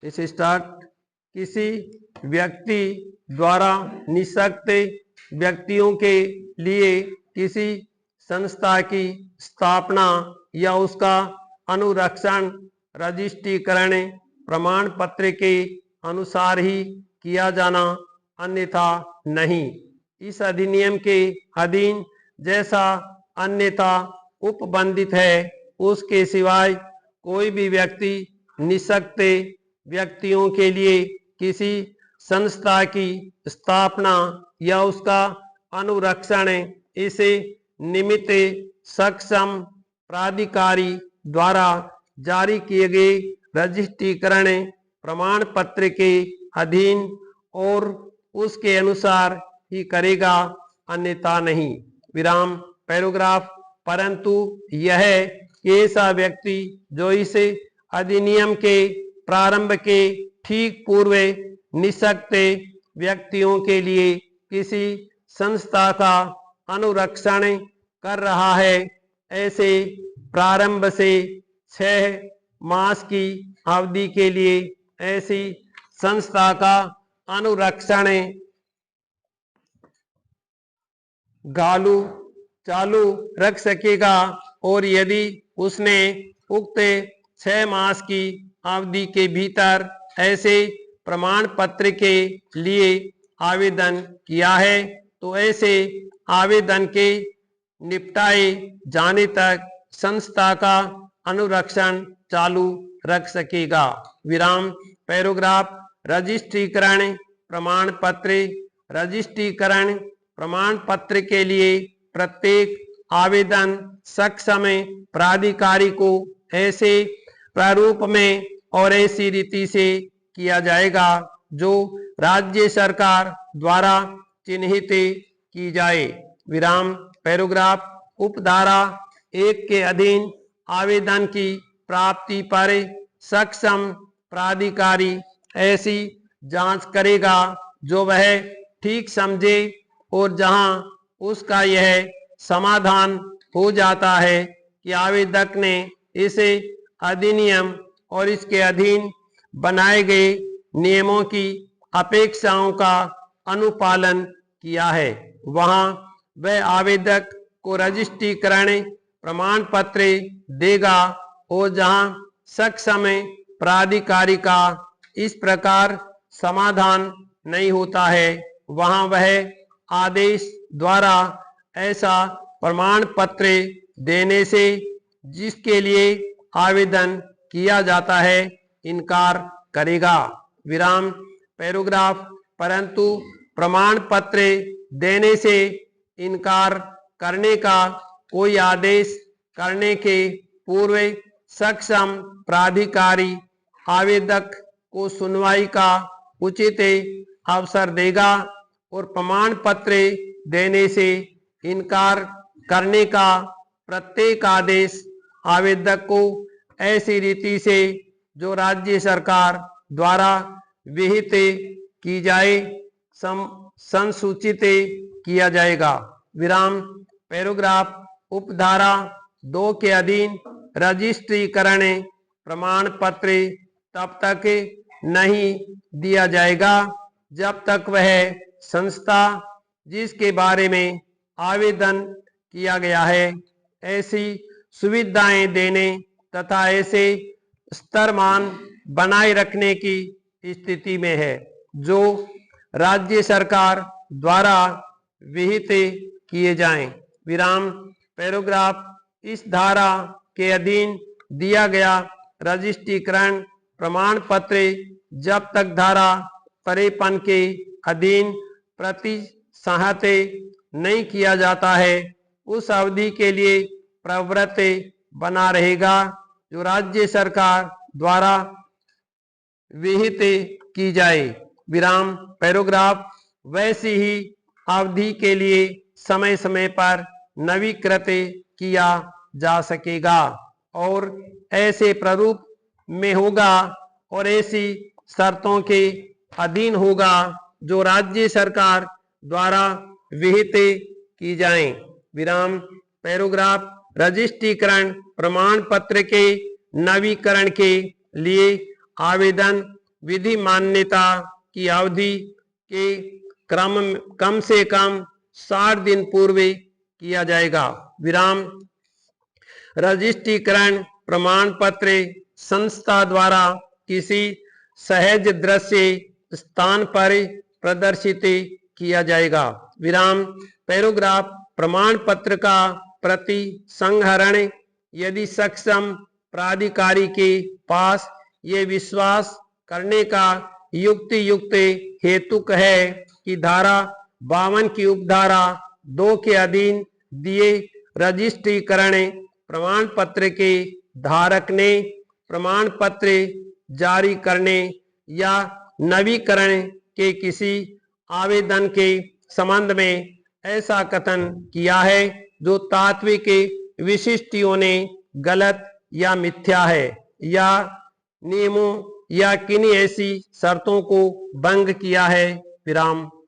इस स्टार्ट किसी व्यक्ति द्वारा निःशक्त व्यक्तियों के लिए किसी संस्था की स्थापना या उसका अनुरक्षण रजिस्ट्रीकरण प्रमाण पत्र के अनुसार ही किया जाना, अन्यथा नहीं। इस अधिनियम के अधीन जैसा अन्यथा उपबंधित है उसके सिवाय कोई भी व्यक्ति निःशक्त व्यक्तियों के लिए किसी संस्था की स्थापना या उसका अनुरक्षण इसे निमित्त सक्षम प्राधिकारी द्वारा जारी किए गए रजिस्ट्रीकरण प्रमाण पत्र के अधीन और उसके अनुसार ही करेगा, अन्यथा नहीं। विराम पैराग्राफ। परंतु यह ऐसा व्यक्ति जो इस अधिनियम के प्रारंभ के ठीक पूर्व निःशक्त व्यक्तियों के लिए किसी संस्था का अनुरक्षण कर रहा है, ऐसे प्रारंभ से 6 मास की अवधि के लिए ऐसी संस्था का अनुरक्षण चालू रख सकेगा। और यदि उसने उक्त 6 मास की अवधि के भीतर ऐसे प्रमाण पत्र के लिए आवेदन किया है तो ऐसे आवेदन के निपटाए जाने तक संस्था का अनुरक्षण चालू रख सकेगा। विराम पैराग्राफ। रजिस्ट्रीकरण प्रमाण पत्र। रजिस्ट्रीकरण प्रमाण पत्र के लिए प्रत्येक आवेदन सक्षम प्राधिकारी को ऐसे प्रारूप में और ऐसी रीति से किया जाएगा जो राज्य सरकार द्वारा चिन्हित की जाए। विराम पैराग्राफ। उपधारा 1 के अधीन आवेदन की प्राप्ति पर सक्षम प्राधिकारी ऐसी जांच करेगा जो वह ठीक समझे और जहां उसका यह समाधान हो जाता है कि आवेदक ने इसे अधिनियम और इसके अधीन बनाए गए नियमों की अपेक्षाओं का अनुपालन किया है, वहां वह आवेदक को रजिस्ट्रीकरण प्रमाण पत्र देगा। और जहां सक्षम प्राधिकारी का इस प्रकार समाधान नहीं होता है, वहां वह आदेश द्वारा ऐसा प्रमाण पत्र देने से जिसके लिए आवेदन किया जाता है इनकार करेगा। विराम पैराग्राफ। परंतु प्रमाण पत्र देने से इनकार करने का कोई आदेश करने के पूर्व सक्षम प्राधिकारी आवेदक को सुनवाई का उचित अवसर देगा और प्रमाण पत्र देने से इनकार करने का प्रत्येक आदेश आवेदक को ऐसी रीति से जो राज्य सरकार द्वारा विहित की जाए संसूचित किया जाएगा। विराम पैराग्राफ। उपधारा 2 के अधीन रजिस्ट्रीकरण प्रमाण पत्र तब तक नहीं दिया जाएगा जब तक वह संस्था जिसके बारे में आवेदन किया गया है ऐसी सुविधाएं देने तथा ऐसे स्तरमान बनाए रखने की स्थिति में है जो राज्य सरकार द्वारा विहित किए जाएं। विराम पैराग्राफ। इस धारा के अधीन दिया गया रजिस्ट्रीकरण प्रमाण पत्र जब तक धारा 53 के अधीन प्रतिसंहत नहीं किया जाता है उस अवधि के लिए प्रवृत्त बना रहेगा जो राज्य सरकार द्वारा विहित की जाए। विराम पैराग्राफ। वैसी ही अवधि के लिए समय समय पर नवीकृत किया जा सकेगा और ऐसे प्रारूप में होगा और ऐसी शर्तों के अधीन होगा जो राज्य सरकार द्वारा विहित की जाएं। विराम पैराग्राफ। रजिस्ट्रीकरण प्रमाण पत्र के नवीकरण के लिए आवेदन विधि मान्यता की अवधि के कम से कम 60 दिन पूर्व किया जाएगा। विराम। रजिस्ट्रीकरण प्रमाण पत्र संस्था द्वारा किसी सहज दृश्य स्थान पर प्रदर्शित किया जाएगा। विराम। पैराग्राफ। प्रमाण पत्र का प्रति संहरण यदि सक्षम प्राधिकारी के पास ये विश्वास करने का युक्त हेतुक है कि धारा 52 की उपधारा 2 के अधीन दिए रजिस्ट्रीकरण प्रमाण पत्र के धारक ने प्रमाण पत्र जारी करने या नवीकरण के किसी आवेदन के संबंध में ऐसा कथन किया है जो तात्विक विशिष्टियों ने गलत या मिथ्या है, या नियमों या किन्हीं ऐसी शर्तों को भंग किया है। विराम।